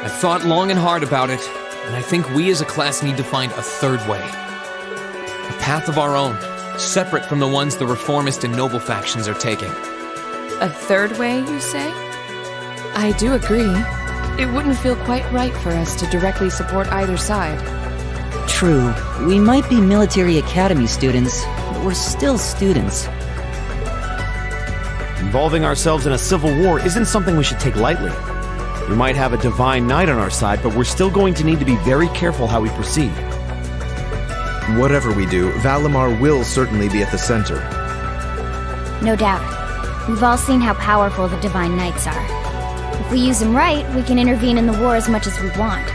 I've thought long and hard about it, and I think we as a class need to find a third way. A path of our own, separate from the ones the reformist and noble factions are taking. A third way, you say? I do agree. It wouldn't feel quite right for us to directly support either side. True. We might be military academy students, but we're still students. Involving ourselves in a civil war isn't something we should take lightly. We might have a divine knight on our side, but we're still going to need to be very careful how we proceed. Whatever we do, Valimar will certainly be at the center. No doubt. We've all seen how powerful the Divine Knights are. If we use them right, we can intervene in the war as much as we want.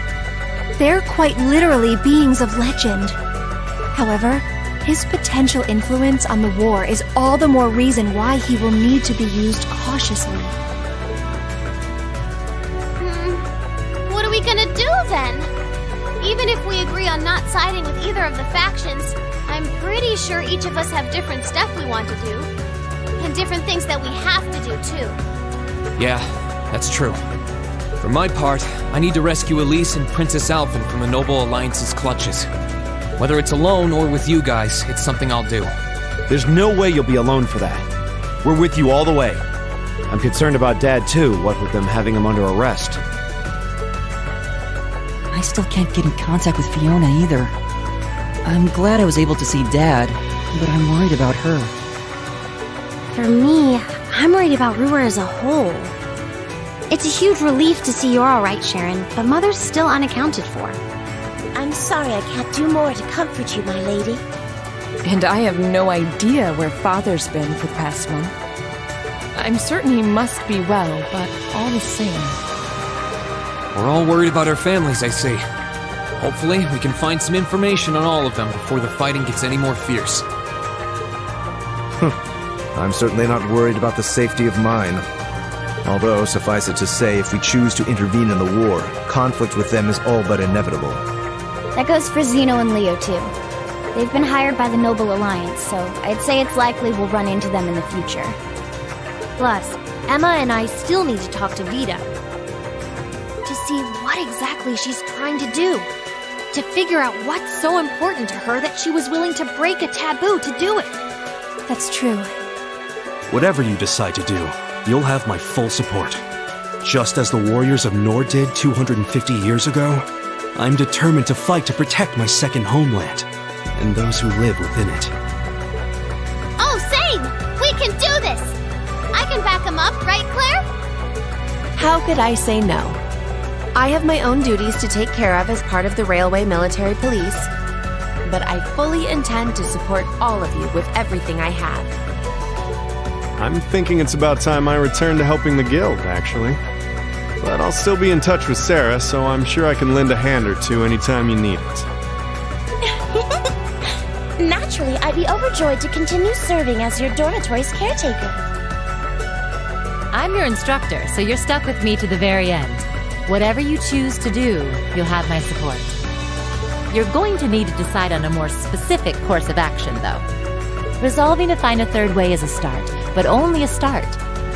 They're quite literally beings of legend. However, his potential influence on the war is all the more reason why he will need to be used cautiously. What are we gonna do then? Even if we agree on not siding with either of the factions, I'm pretty sure each of us have different stuff we want to do. And different things that we have to do, too. Yeah, that's true. For my part, I need to rescue Elise and Princess Alphen from the Noble Alliance's clutches. Whether it's alone or with you guys, it's something I'll do. There's no way you'll be alone for that. We're with you all the way. I'm concerned about Dad, too, what with them having him under arrest. I still can't get in contact with Fiona either. I'm glad I was able to see Dad, but I'm worried about her. For me, I'm worried about Ruhr as a whole. It's a huge relief to see you're alright, Sharon, but Mother's still unaccounted for. I'm sorry I can't do more to comfort you, my lady. And I have no idea where Father's been for the past month. I'm certain he must be well, but all the same. We're all worried about our families, I see. Hopefully, we can find some information on all of them before the fighting gets any more fierce. I'm certainly not worried about the safety of mine. Although, suffice it to say, if we choose to intervene in the war, conflict with them is all but inevitable. That goes for Zeno and Leo, too. They've been hired by the Noble Alliance, so I'd say it's likely we'll run into them in the future. Plus, Emma and I still need to talk to Vita. To see what exactly she's trying to do. To figure out what's so important to her that she was willing to break a taboo to do it. That's true. Whatever you decide to do, you'll have my full support. Just as the warriors of Nord did 250 years ago, I'm determined to fight to protect my second homeland, and those who live within it. Oh, same! We can do this! I can back him up, right, Claire? How could I say no? I have my own duties to take care of as part of the Railway Military Police, but I fully intend to support all of you with everything I have. I'm thinking it's about time I return to helping the guild, actually. But I'll still be in touch with Sarah, so I'm sure I can lend a hand or two anytime you need it. Naturally, I'd be overjoyed to continue serving as your dormitory's caretaker. I'm your instructor, so you're stuck with me to the very end. Whatever you choose to do, you'll have my support. You're going to need to decide on a more specific course of action, though. Resolving to find a third way is a start, but only a start.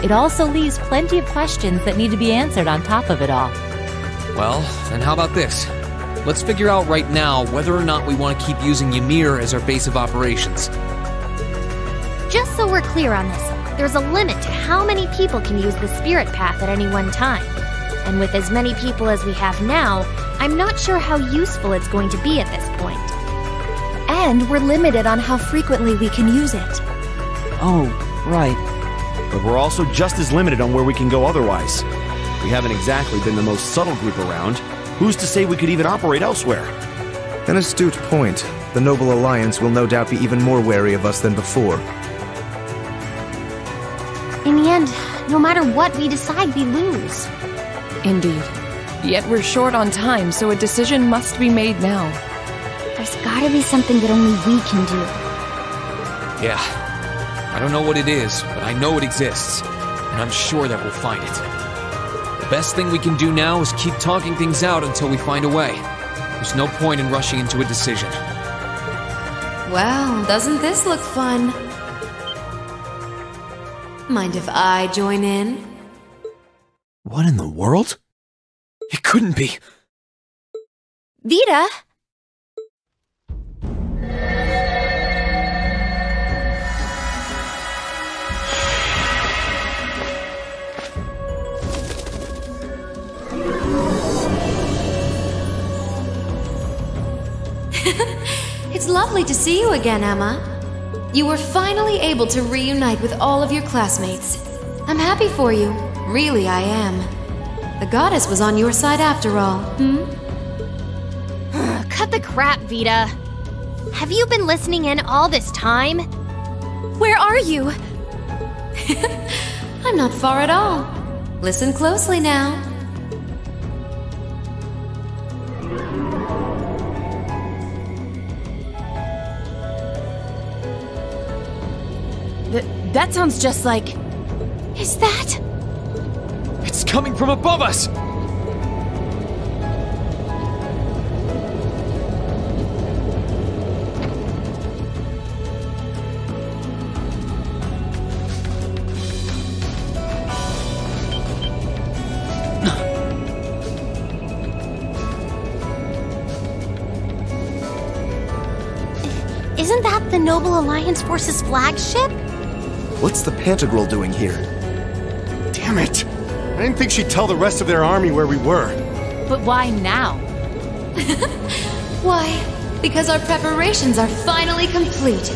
It also leaves plenty of questions that need to be answered on top of it all. Well, then how about this? Let's figure out right now whether or not we want to keep using Ymir as our base of operations. Just so we're clear on this, there's a limit to how many people can use the Spirit Path at any one time. And with as many people as we have now, I'm not sure how useful it's going to be at this point. And we're limited on how frequently we can use it. Oh, right. But we're also just as limited on where we can go otherwise. We haven't exactly been the most subtle group around. Who's to say we could even operate elsewhere? An astute point. The Noble Alliance will no doubt be even more wary of us than before. In the end, no matter what we decide, we lose. Indeed. Yet we're short on time, so a decision must be made now. There's gotta be something that only we can do. Yeah. I don't know what it is, but I know it exists. And I'm sure that we'll find it. The best thing we can do now is keep talking things out until we find a way. There's no point in rushing into a decision. Well, doesn't this look fun? Mind if I join in? What in the world? It couldn't be. Vita? It's lovely to see you again, Emma. You were finally able to reunite with all of your classmates. I'm happy for you. Really, I am. The goddess was on your side after all. Cut the crap, Vita. Have you been listening in all this time? Where are you? I'm not far at all. Listen closely now. That sounds just like... Is that? It's coming from above us! Isn't that the Noble Alliance Force's flagship? What's the Pantagruel doing here? Damn it! I didn't think she'd tell the rest of their army where we were. But why now? Why? Because our preparations are finally complete.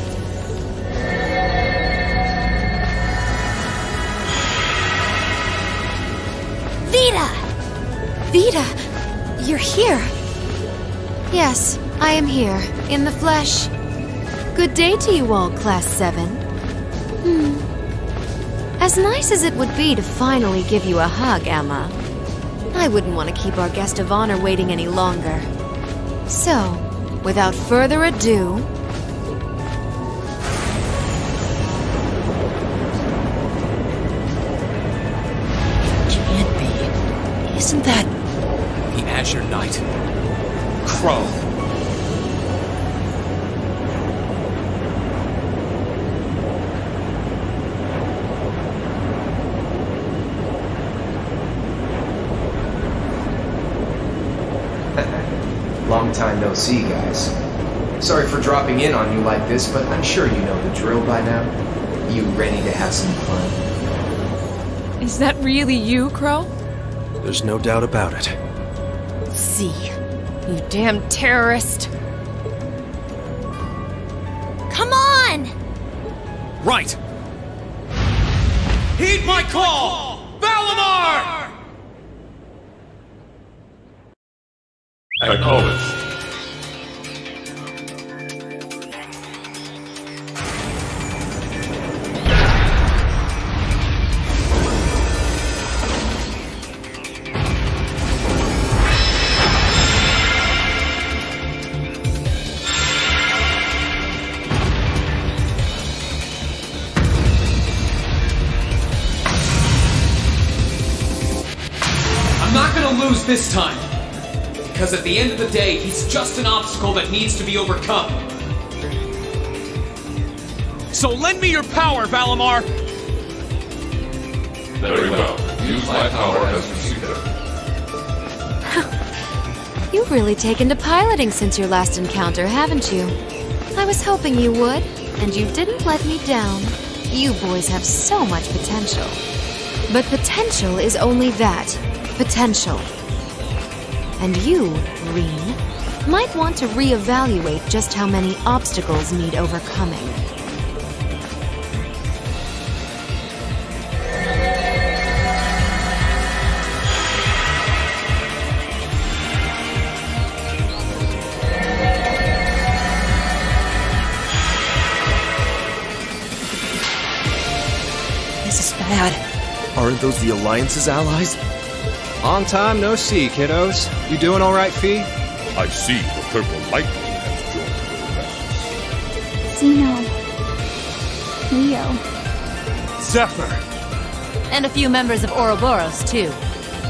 Vita! Vita, you're here. Yes, I am here, in the flesh. Good day to you all, Class 7. As nice as it would be to finally give you a hug, Emma, I wouldn't want to keep our guest of honor waiting any longer. So, without further ado... Can't be. Isn't that... The Azure Knight. Crow. Long time no see, guys. Sorry for dropping in on you like this, but I'm sure you know the drill by now. You ready to have some fun? Is that really you, Crow? There's no doubt about it. See, you damn terrorist. Come on! Right! Heed my call! Valimar! Acknowledged. I'm not gonna lose this time. Because at the end of the day, he's just an obstacle that needs to be overcome. So lend me your power, Valimar! Very well. Use my power as you see fit. You've really taken to piloting since your last encounter, haven't you? I was hoping you would, and you didn't let me down. You boys have so much potential. But potential is only that. Potential. And you, Rean, might want to reevaluate just how many obstacles need overcoming. This is bad. Aren't those the Alliance's allies? Long time no see, kiddos. You doing all right, Fee? I see the purple lightning has joined your ranks. Zeno. Leo. Zephyr. And a few members of Ouroboros, too.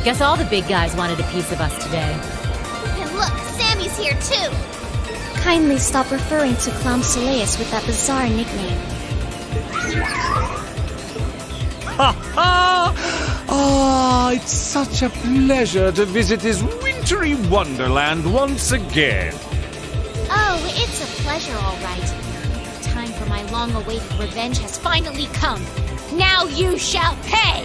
Guess all the big guys wanted a piece of us today. And look, Sammy's here too. Kindly stop referring to Clown Soleus with that bizarre nickname. Ha ha! Ah, it's such a pleasure to visit this wintry wonderland once again. Oh, it's a pleasure, all right. The time for my long-awaited revenge has finally come. Now you shall pay!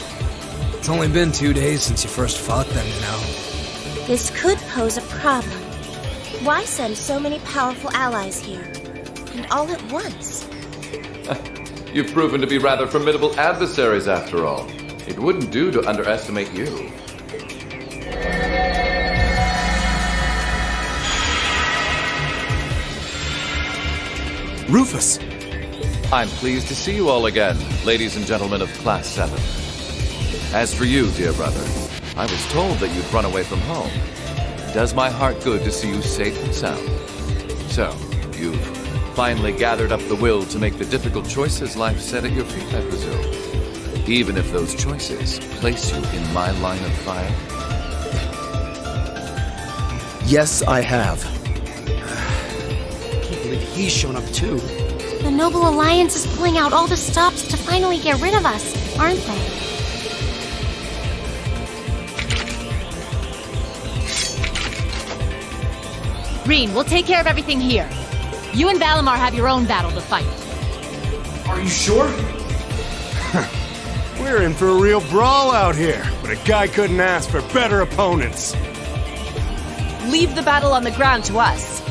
It's only been 2 days since you first fought them, you know. This could pose a problem. Why send so many powerful allies here? And all at once? You've proven to be rather formidable adversaries after all. It wouldn't do to underestimate you. Rufus! I'm pleased to see you all again, ladies and gentlemen of Class 7. As for you, dear brother, I was told that you'd run away from home. It does my heart good to see you safe and sound. So, you've finally gathered up the will to make the difficult choices life set at your feet, I presume. Even if those choices place you in my line of fire. Yes, I have. Can't believe he's shown up too. The Noble Alliance is pulling out all the stops to finally get rid of us, aren't they? Rean, we'll take care of everything here. You and Valimar have your own battle to fight. Are you sure? We're in for a real brawl out here, but a guy couldn't ask for better opponents. Leave the battle on the ground to us.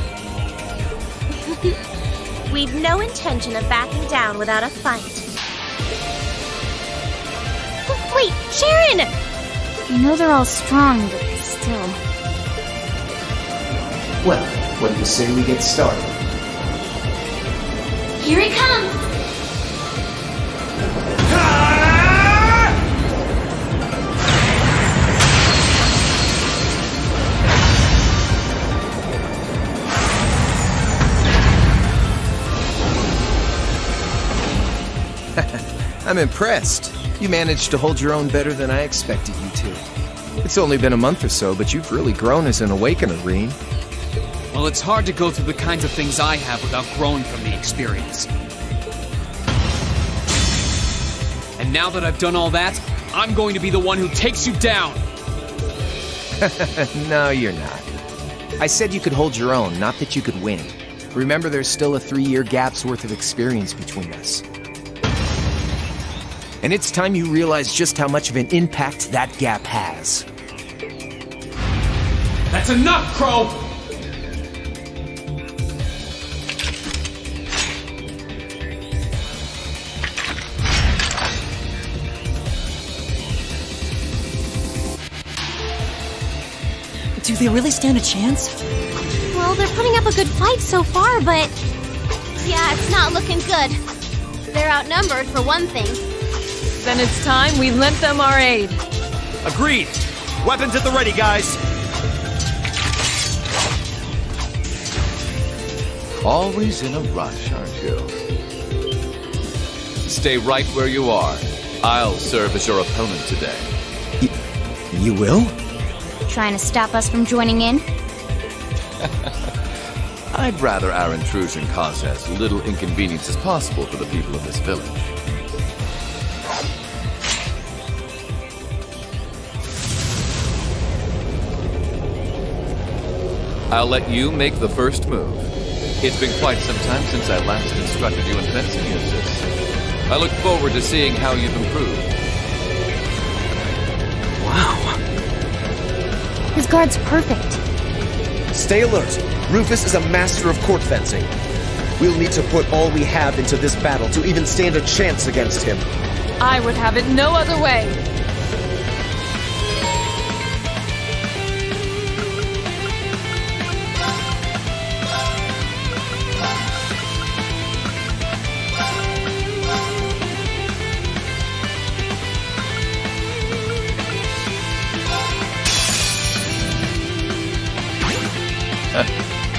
We've no intention of backing down without a fight. Wait, Sharon! I know they're all strong, but still. Well, what do you say we get started? Here it comes! I'm impressed. You managed to hold your own better than I expected you to. It's only been a month or so, but you've really grown as an Awakener, Rean. Well, it's hard to go through the kinds of things I have without growing from the experience. And now that I've done all that, I'm going to be the one who takes you down! No, you're not. I said you could hold your own, not that you could win. Remember, there's still a 3-year gap's worth of experience between us. And it's time you realize just how much of an impact that gap has. That's enough, Crow! Do they really stand a chance? Well, they're putting up a good fight so far, but... Yeah, it's not looking good. They're outnumbered, for one thing. Then it's time we lent them our aid. Agreed! Weapons at the ready, guys! Always in a rush, aren't you? Stay right where you are. I'll serve as your opponent today. You will? Trying to stop us from joining in? I'd rather our intrusion cause as little inconvenience as possible for the people of this village. I'll let you make the first move. It's been quite some time since I last instructed you in fencing, Eustace. I look forward to seeing how you've improved. Wow. His guard's perfect. Stay alert. Rufus is a master of court fencing. We'll need to put all we have into this battle to even stand a chance against him. I would have it no other way.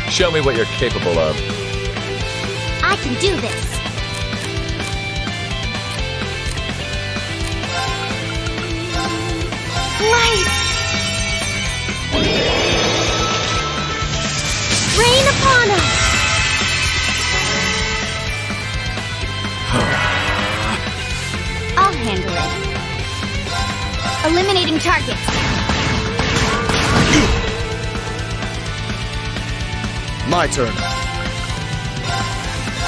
Show me what you're capable of. I can do this. Light! Rain upon us! I'll handle it. Changing targets. My turn.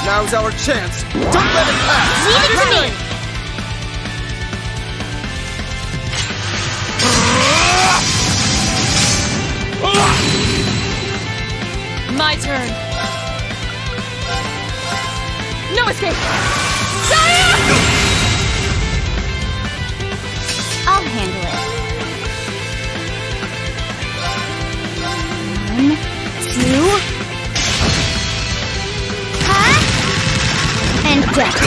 Now's our chance. Don't let it pass. Leave it to me. My turn. No escape. I'll handle it. 1, 2. Huh? And death.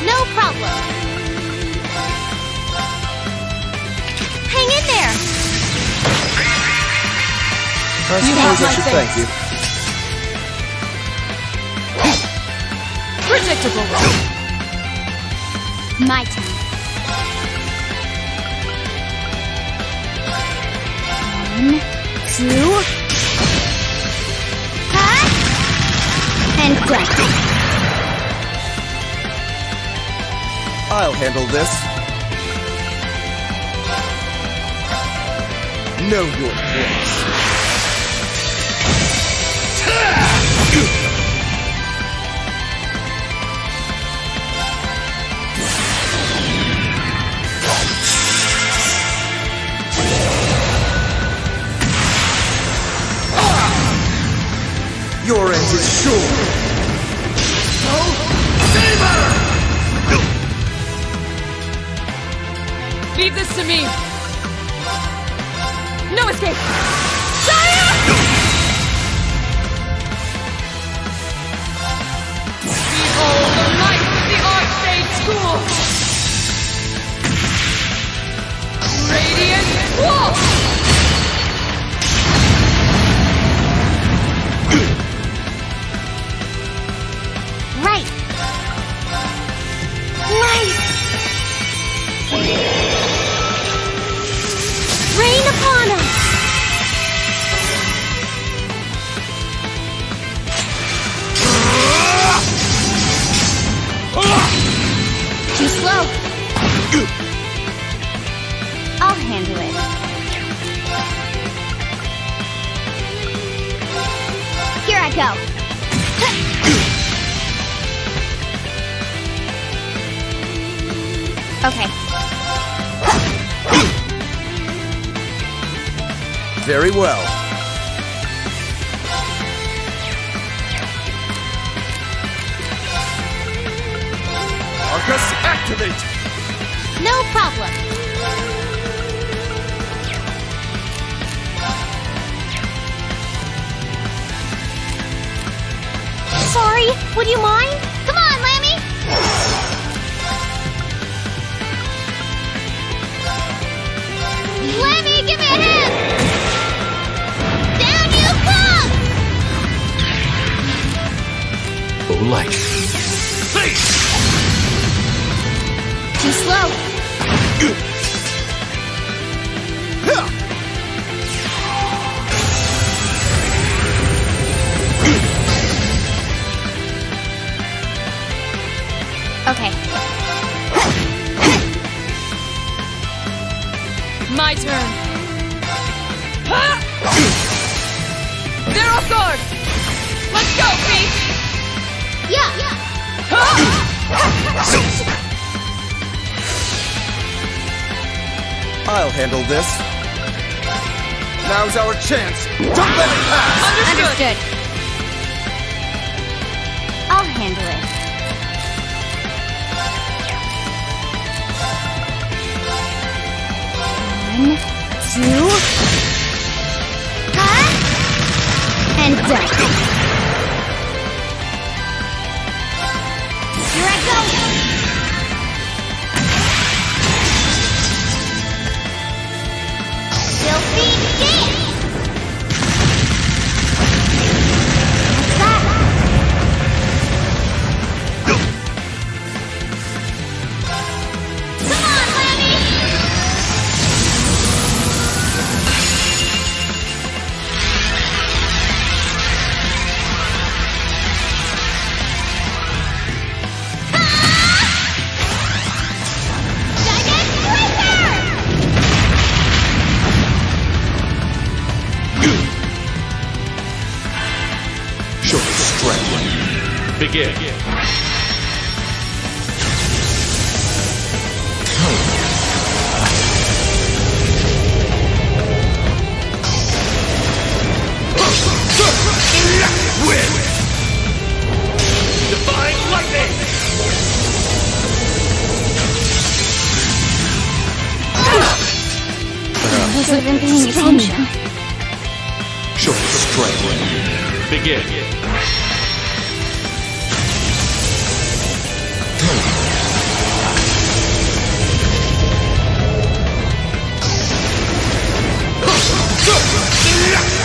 No problem. Hang in there. I suppose I should thank you. Predictable. My turn. 1, 2. Huh? And death. I'll handle this. Know your place. Your end is sure. Leave this to me. No escape. Behold the light of the Archmage School. Radiant Wall. Right. Rain upon us. Too slow. I'll handle it. Here I go. Okay. Very well. Arcus, activate! No problem. Sorry, would you mind? Come on, Lammy. Lammy, give me a hand. Down you come. Oh, light. Too slow. Okay. My turn. They're off guard. Let's go, Beast. Yeah. I'll handle this. Now's our chance. Don't let it pass! Understood. I'll handle it. 1, 2. Huh? And death. Here I go. Filthy dance. What's that? Come on, Lammy. Begin. Win! Divine Lightning! I wasn't even paying attention. Short strike. Begin.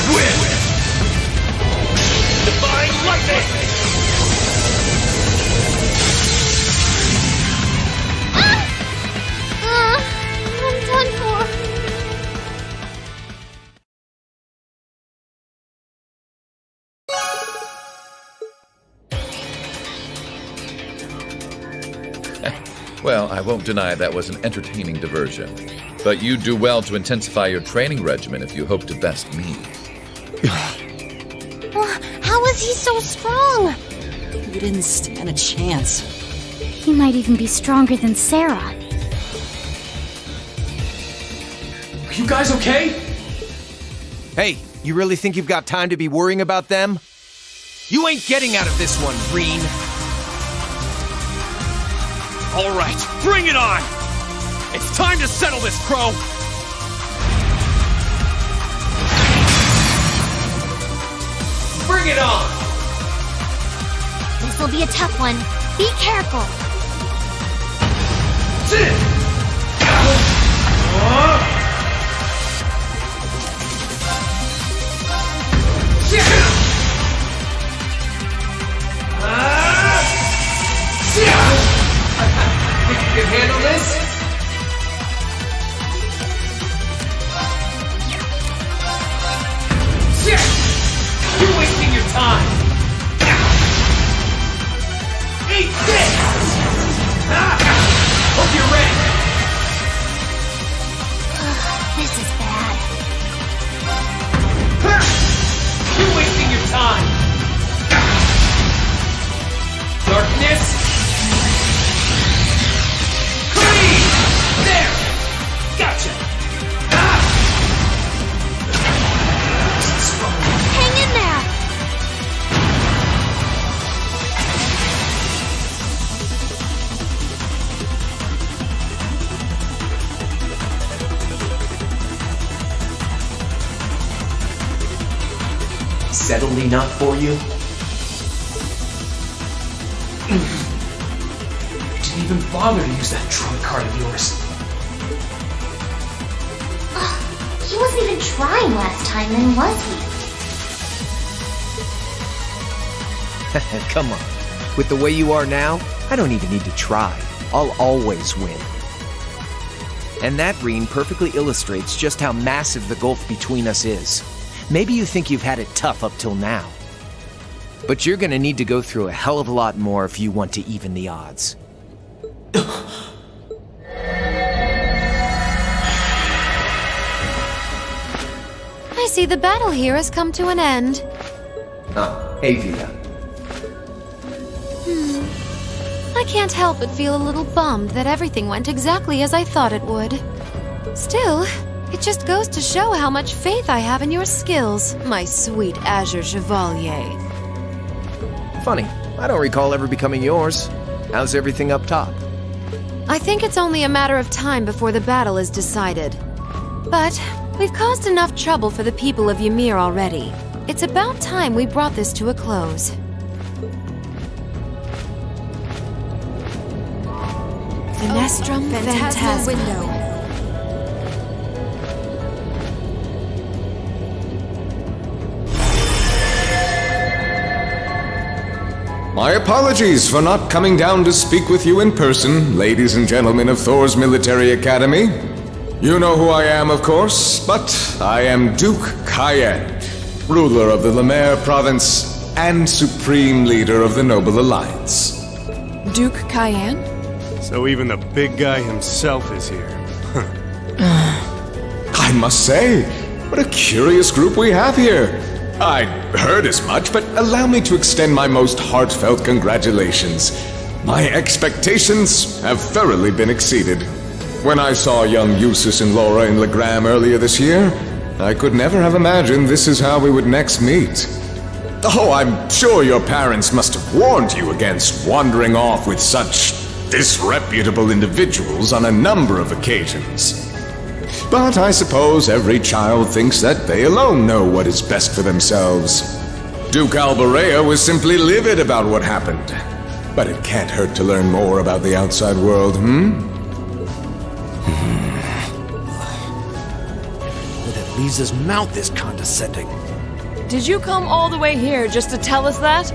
Win! Divine Lightning! I'm done for. Well, I won't deny that was an entertaining diversion. But you do well to intensify your training regimen if you hope to best me. How is he so strong? You didn't stand a chance. He might even be stronger than Sarah. Are you guys okay? Hey, you really think you've got time to be worrying about them? You ain't getting out of this one, Rean. All right, bring it on! It's time to settle this, Crow! Bring it on! This will be a tough one. Be careful. Think you can handle this? You're wasting your time! Eat this! Hope you're ready! This is bad. You're wasting your time! Darkness! Clean! There! Gotcha! Hang in there! Settled enough for you? You didn't even bother to use that trump card of yours. He wasn't even trying last time, then was he? Come on. With the way you are now, I don't even need to try. I'll always win. And that, Rean, perfectly illustrates just how massive the gulf between us is. Maybe you think you've had it tough up till now. But you're gonna need to go through a hell of a lot more if you want to even the odds. I see the battle here has come to an end. Ah, hey Vita. I can't help but feel a little bummed that everything went exactly as I thought it would. Still, it just goes to show how much faith I have in your skills, my sweet Azure Chevalier. Funny, I don't recall ever becoming yours. How's everything up top? I think it's only a matter of time before the battle is decided. But we've caused enough trouble for the people of Ymir already. It's about time we brought this to a close. Venestrum Phantasma window. My apologies for not coming down to speak with you in person, ladies and gentlemen of Thor's Military Academy. You know who I am, of course, but I am Duke Cayenne, ruler of the Lemare province and supreme leader of the Noble Alliance. Duke Cayenne? So even the big guy himself is here. I must say, what a curious group we have here. I heard as much, but allow me to extend my most heartfelt congratulations. My expectations have thoroughly been exceeded. When I saw young Eustace and Laura in Legram earlier this year, I could never have imagined this is how we would next meet. Oh, I'm sure your parents must have warned you against wandering off with such disreputable individuals on a number of occasions. But I suppose every child thinks that they alone know what is best for themselves. Duke Alborea was simply livid about what happened. But it can't hurt to learn more about the outside world, That Lisa's mouth is condescending. Did you come all the way here just to tell us that?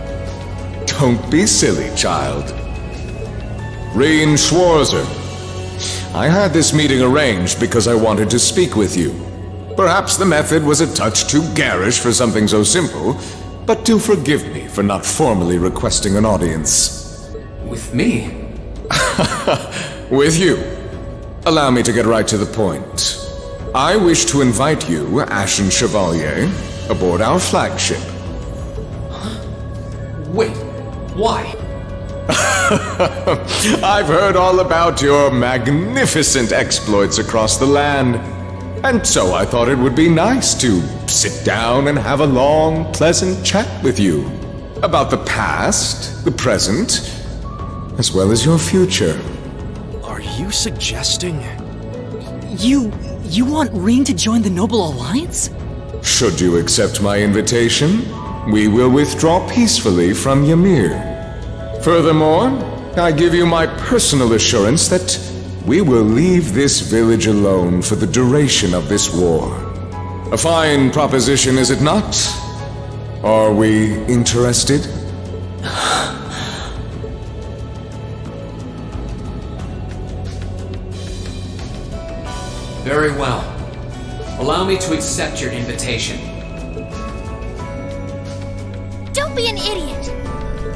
Don't be silly, child. Rean Schwarzer. I had this meeting arranged because I wanted to speak with you. Perhaps the method was a touch too garish for something so simple, but do forgive me for not formally requesting an audience. With me? With you. Allow me to get right to the point. I wish to invite you, Ashen Chevalier, aboard our flagship. Wait, why? I've heard all about your magnificent exploits across the land, and so I thought it would be nice to sit down and have a long, pleasant chat with you about the past, the present, as well as your future. Are you suggesting? You want Rean to join the Noble Alliance? Should you accept my invitation, we will withdraw peacefully from Ymir. Furthermore, I give you my personal assurance that we will leave this village alone for the duration of this war. A fine proposition, is it not? Are we interested? Very well. Allow me to accept your invitation. Don't be an idiot!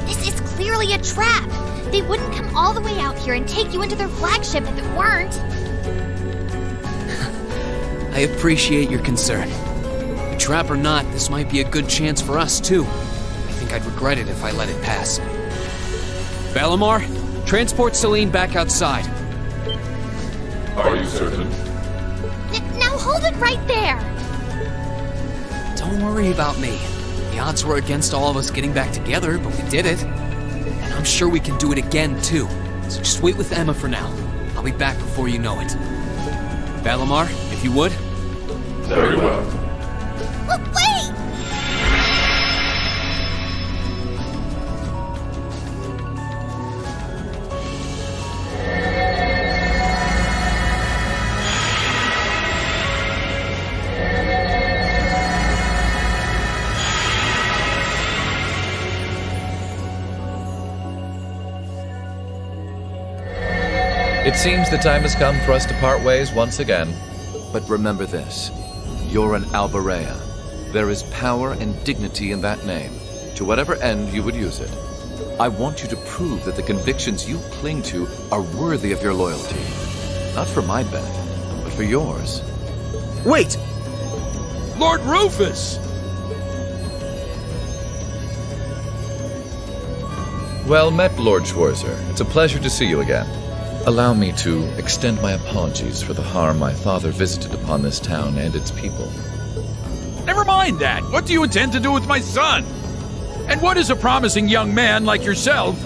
This is clearly a trap! They wouldn't come all the way out here and take you into their flagship if it weren't. I appreciate your concern. A trap or not, this might be a good chance for us, too. I think I'd regret it if I let it pass. Valimar, transport Celine back outside. Are you certain? Now hold it right there! Don't worry about me. The odds were against all of us getting back together, but we did it. And I'm sure we can do it again, too. So just wait with Emma for now. I'll be back before you know it. Valimar, if you would. Very well. Wait! It seems the time has come for us to part ways once again. But remember this. You're an Alborea. There is power and dignity in that name, to whatever end you would use it. I want you to prove that the convictions you cling to are worthy of your loyalty. Not for my benefit, but for yours. Wait! Lord Rufus! Well met, Lord Schwarzer. It's a pleasure to see you again. Allow me to extend my apologies for the harm my father visited upon this town and its people. Never mind that. What do you intend to do with my son? And what is a promising young man like yourself?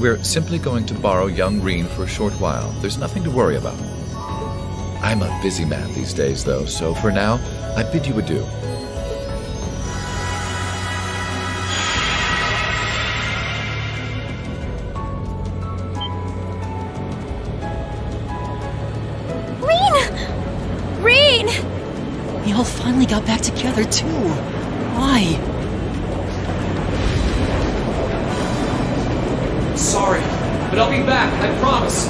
We're simply going to borrow young Rean for a short while. There's nothing to worry about. I'm a busy man these days, though, so for now, I bid you adieu. We all finally got back together, too. Why? Sorry, but I'll be back, I promise.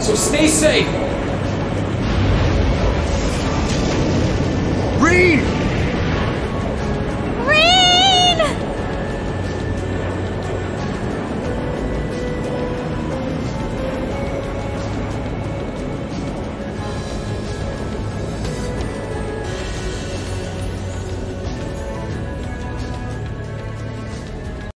So stay safe. Rean!